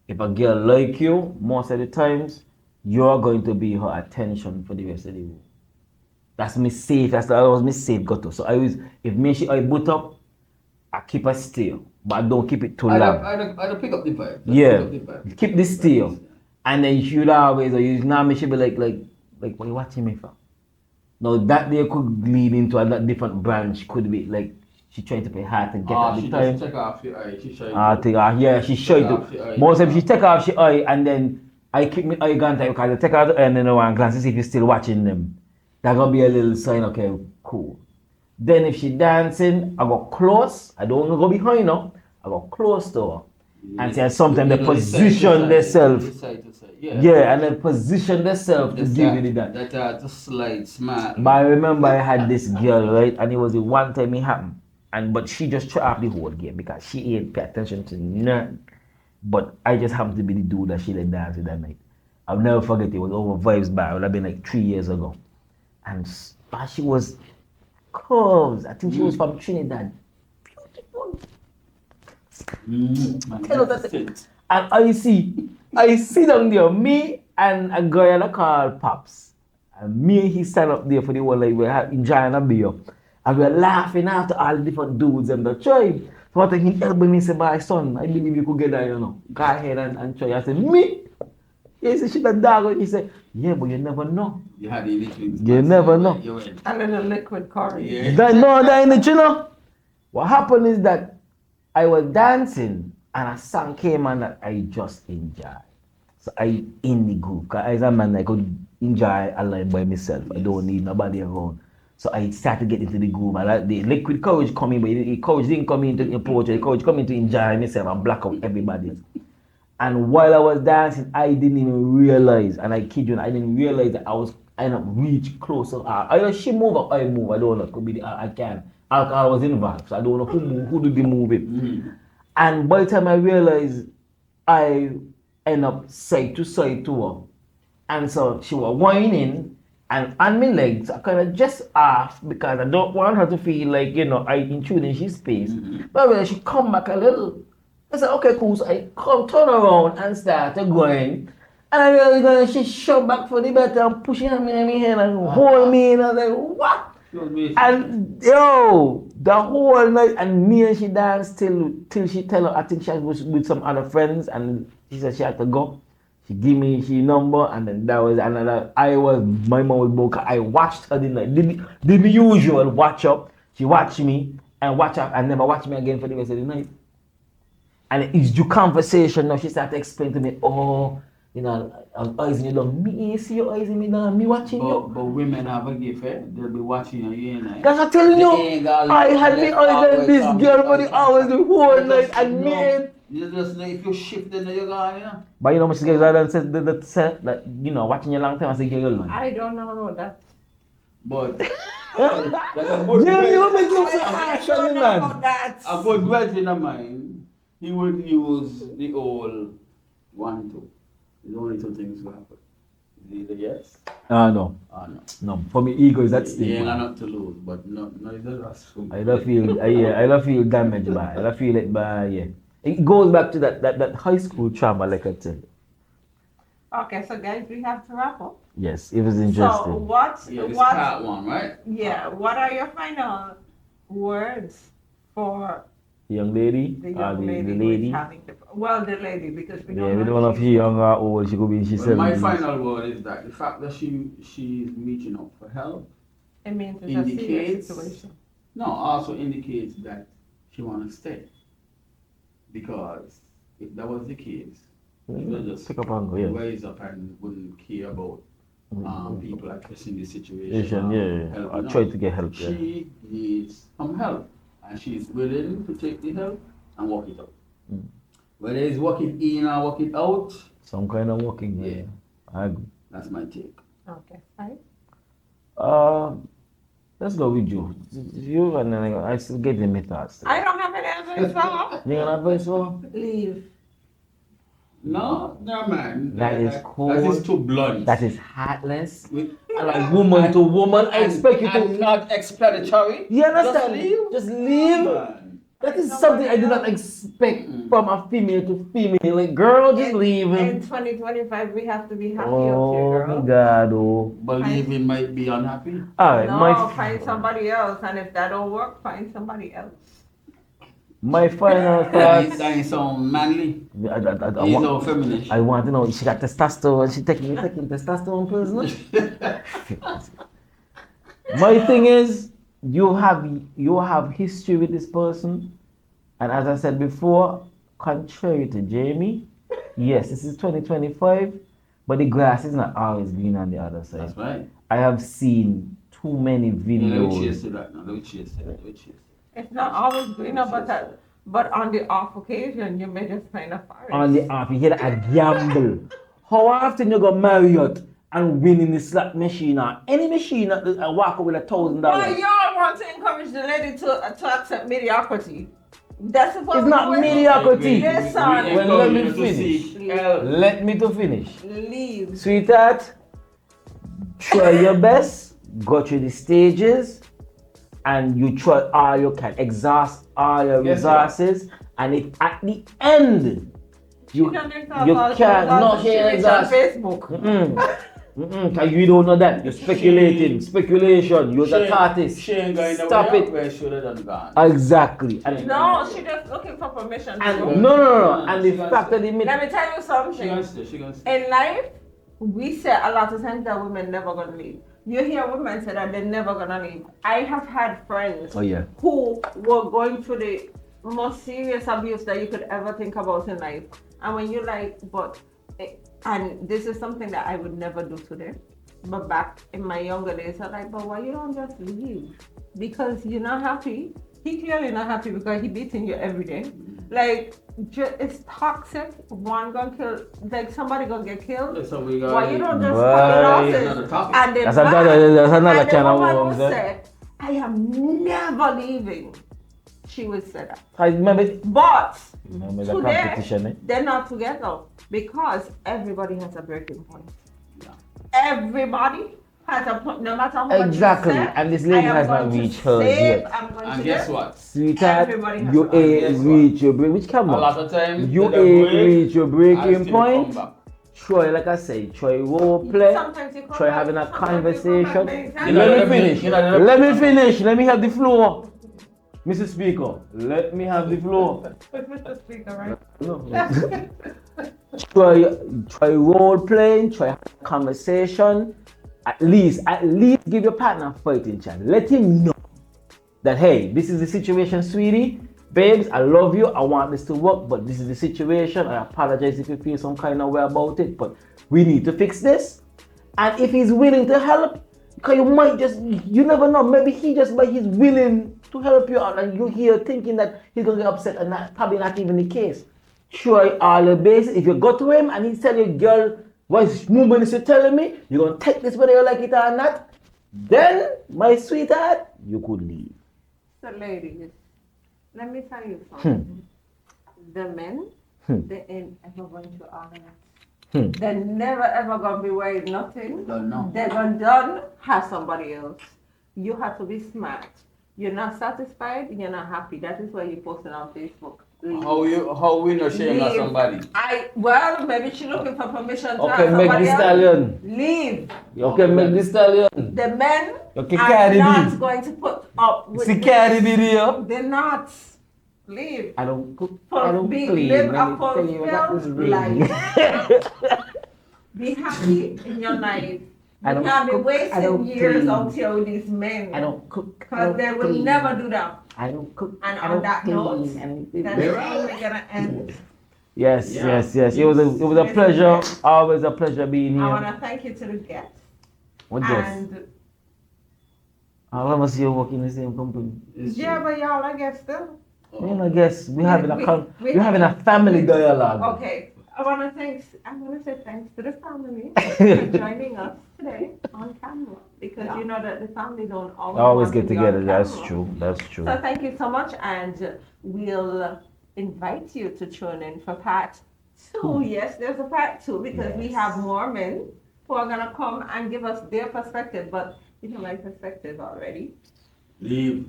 If a girl like you, most of the times, you're going to be her attention for the rest of the room. That's me safe, that was me safe go-to. So if me she eye boot up, I keep her still, but I don't keep it too loud.
I don't pick up the vibe.
Yeah, keep this still. And then you should always, or you now me should be like, what are you watching me from? Now that they could lead into a different branch, could be like, she trying to play hard to get at the time.
She just take off your eye, she try
Yeah, she show it. Most of she take off she eye, and then I keep my eye contact, because I take out the eye and then I want to glance to see if you're still watching them. That's gonna be a little sign, okay, cool. Then if she dancing, I go close. I don't go behind her. I go close to her. And say sometimes they position themselves. Yeah, and they position themselves to give you that.
That are to slide smart.
But I remember I had this girl, right? And it was the one time it happened. But she just threw off the whole game because she ain't pay attention to none. But I just happened to be the dude that she let dance with that night. I'll never forget it was over Vibes Bar. It would have been like 3 years ago. And she was curves. I think she was from Trinidad. Beautiful. Tell her that. And I see down there, me and a guy I call Pops. And me and he stand up there for the one like we're enjoying a beer. And we're laughing after all the different dudes and the tribe. So I think he helped me and said, my son, I believe you could get that, you know. Go ahead and try. I said, me? He said, she's a dog. He said, yeah, but you never know.
You had the liquid.
You never know.
And then a liquid courage.
Yeah.
That ain't it, you know. What happened is that I was dancing and a song came on that I just enjoyed. So I in the group. Cause as a man, I could enjoy alone by myself. I don't need nobody around. So I started getting into the groove. And the liquid courage coming, but the courage didn't come into the poetry. The courage coming to enjoy myself and block out everybody else. And while I was dancing, I didn't even realize, and I kid you not, I didn't realize that I ended up reach closer. Either she move or I move. I don't know. It could be I can. Alcohol was involved, so I don't know who did the moving. And by the time I realized, I end up side to her. And so she was whining, and on my legs, I kind of just off because I don't want her to feel like, you know, I intrude in her space. But when she come back a little, I said, okay, cool. So I turn around and started going. And I realized she shoved back for the better and pushing me in my hand and hold me. And I was like, what? And yo, the whole night, and me and she danced till she tell her, I think she was with some other friends, and she said she had to go. She give me she number, and then that was another. My mouth broke. I watched her the night. Did the usual watch up. She watched me and watch up and never watch me again for the rest of the night. And it's your conversation now. She started to explain to me, oh, you know, I was eyes in you down. Me see your eyes in me down. Me watching you.
But women have a gift, eh? They'll be watching you, you know.
That's what I'm telling you. I had me eyes on this girl for the hours the whole night, and me.
You just know if you shift, then you're gone, you know.
But you know, much guys that said that you know, watching you long time as a girl, man.
I don't know that.
But
you make you say action, man.
A good brethren of mine, he would use the old 1, 2. There's only 2 things to happen. Is either yes?
No.
No.
No. For me, ego is that
Yeah,
thing.
not to lose, but no, it doesn't.
I don't feel damaged by it. I don't feel it by, yeah. It goes back to that high school trauma, like I tell you.
Okay, so guys, we have to wrap up.
Yes, it was interesting.
So what?
This part 1, right?
Yeah. What are your final words for
The young lady?
the young lady?
The
who is
lady?
having the lady, because we
Yeah,
don't
we
know.
don't know if she young or old. She could be in she
Well, my
70s.
final word is that the fact that she's reaching out for help
It means it's a serious
indicates
situation.
also indicates that she wants to stay. Because if that was the case, she would just
Pick up and go, yeah.
raise up and wouldn't care about people like us in this situation.
Yeah. I tried to get help. Yeah.
She needs some help, and she's willing to take the help and work it out. Whether it's working in or working out,
Some kind of walking. Yeah. I agree.
that's my take.
Okay, fine.
Let's go with you. You and then I still get the thoughts.
I don't have any advice for
You got advice for?
leave.
No, man.
That is cold.
That is too blunt.
That is heartless.
With,
Like woman to woman, I expect you
and
to.
not explanatory.
You understand?
Just leave.
Just leave.
Man.
That is something I did not expect from a female to female. Like, girl, just leave
In
him.
2025, we have to be happy up here,
Oh
girl.
my God, oh.
Believing might be unhappy.
Alright,
No, find somebody else, and if that don't work, find somebody else.
my final
That
thoughts.
ain't so manly.
I
He's
want-
so feminine.
I want to know, she got testosterone. She taking testosterone pills, no? My thing is, you have history with this person, and as I said before, contrary to Jamie, yes, this is 2025, but the grass is not always green on the other side.
That's right.
I have seen too many
Yeah, let me
videos.
cheers to that now. Let me cheers to that. Let me cheers.
It's not always greener, but But on the off occasion, you may just find a forest.
On the app, you hear that a gamble. How often you go Marriott and win in the slot machine or any machine that walk out with $1,000?
Why y'all want to encourage the lady to accept mediocrity? That's supposed
It's not
to be
mediocrity.
Yes, son.
Well, let me finish. Let me to finish.
Leave.
Sweetheart, try your best, go through the stages, and you try all you can, exhaust all your resources, and if at the end you can't, no, she ain't exhaust.
Facebook.
Cause you don't know that. You're speculating, speculation. You're the artist.
She ain't going
Stop it.
where she would have done gone.
Exactly. And
No, she just looking for permission.
and
to go.
no. And the fact that they made
Let me tell you something.
She gonna
In life, we say a lot of times that women never gonna leave. You hear women say that they're never gonna leave. I have had friends
Oh, yeah.
who were going through the most serious abuse that you could ever think about in life. And when you're like, and this is something that I would never do today. But back in my younger days, I'm like, but why you don't just leave? Because you're not happy. He clearly not happy because he beating you every day. Like, it's toxic. One gonna kill, like somebody gonna get killed.
So we got
Why you don't just
Bye.
cut
Another
the losses?
topic.
And then
That's another
and
can
the
of
woman
worms,
who
eh?
said, I am never leaving. She would say that.
I remember,
But
remember the
today,
competition, eh?
they're not together because everybody has a breaking point.
Yeah.
Everybody has a point, no matter how much
Exactly,
you say,
and this lady
I am
has not
going to
reached hers
save,
yet.
I'm going
And
to
guess
this.
what?
Sweetheart,
Everybody has
you
a-
ain't
guess what?
reach your break. Which
A
camera?
lot of times
You
they
ain't
break
reach your
and
breaking
still
point.
come back.
Try, like I say, try role play.
Sometimes you come
Try
back,
having a
sometimes you come back
conversation.
many times.
You know,
Let me finish.
you know,
Let me finish. Let me have the floor. Mr. Speaker, let me have the floor.
But Mr. Speaker, right?
No. try role playing, try conversation. At least give your partner a fighting chance. Let him know that, hey, this is the situation, sweetie. Babes, I love you. I want this to work, but this is the situation. I apologize if you feel some kind of way about it, but we need to fix this. And if he's willing to help, because you never know, maybe he's willing to help you out, and you're here thinking that he's going to get upset, and that's probably not even the case. Try all the bases. If you go to him and he's telling you, girl, what movement is you telling me? You're going to take this whether you like it or not. Then, my sweetheart, you could leave.
So ladies, let me tell you something. The men, they ain't ever going to honor that. They're never ever gonna be worried nothing.
Don't know.
They're gonna done have somebody else. You have to be smart. You're not satisfied, you're not happy. That is why you posted on Facebook.
How we know shame at
Leave.
somebody?
Well, maybe she's looking for permission to
Okay,
have
make
somebody
the
else.
stallion.
Leave.
Okay, make the stallion.
The men
Okay,
are
Cardi B.
not going to put up with
See
this.
Cardi B there?
They're not. Leave.
I don't cook.
For
I don't
be-
clean.
live
Let
a
me tell you, I got this
fulfilled
ring.
life. Be happy in your life.
I
You
don't
can't be
cook, I
wasting
don't
years
clean.
out here with these men.
I don't cook. I
Because
don't
they will
clean.
never do that.
I don't cook.
And
I
on
don't
that
clean.
note,
and-
that's how we're gonna end.
Yes,
Yeah.
yes. It was a pleasure. Always a pleasure being here.
I wanna thank you to the guests.
What guess?
And
I want to see you work in the same company.
yeah, but y'all I guess still.
You know, guess we're having
we-
we're having a family dialogue.
Okay. I wanna say thanks to the family for joining us today on camera. Because you know that the family don't always,
Always
want to
get
be on
together. That's
camera.
true. That's true.
So thank you so much, and we'll invite you to tune in for part 2. Yes, there's a part 2 because we have more men who are gonna come and give us their perspective. But you know my perspective already.
Leave.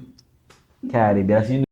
Cardi B, that's you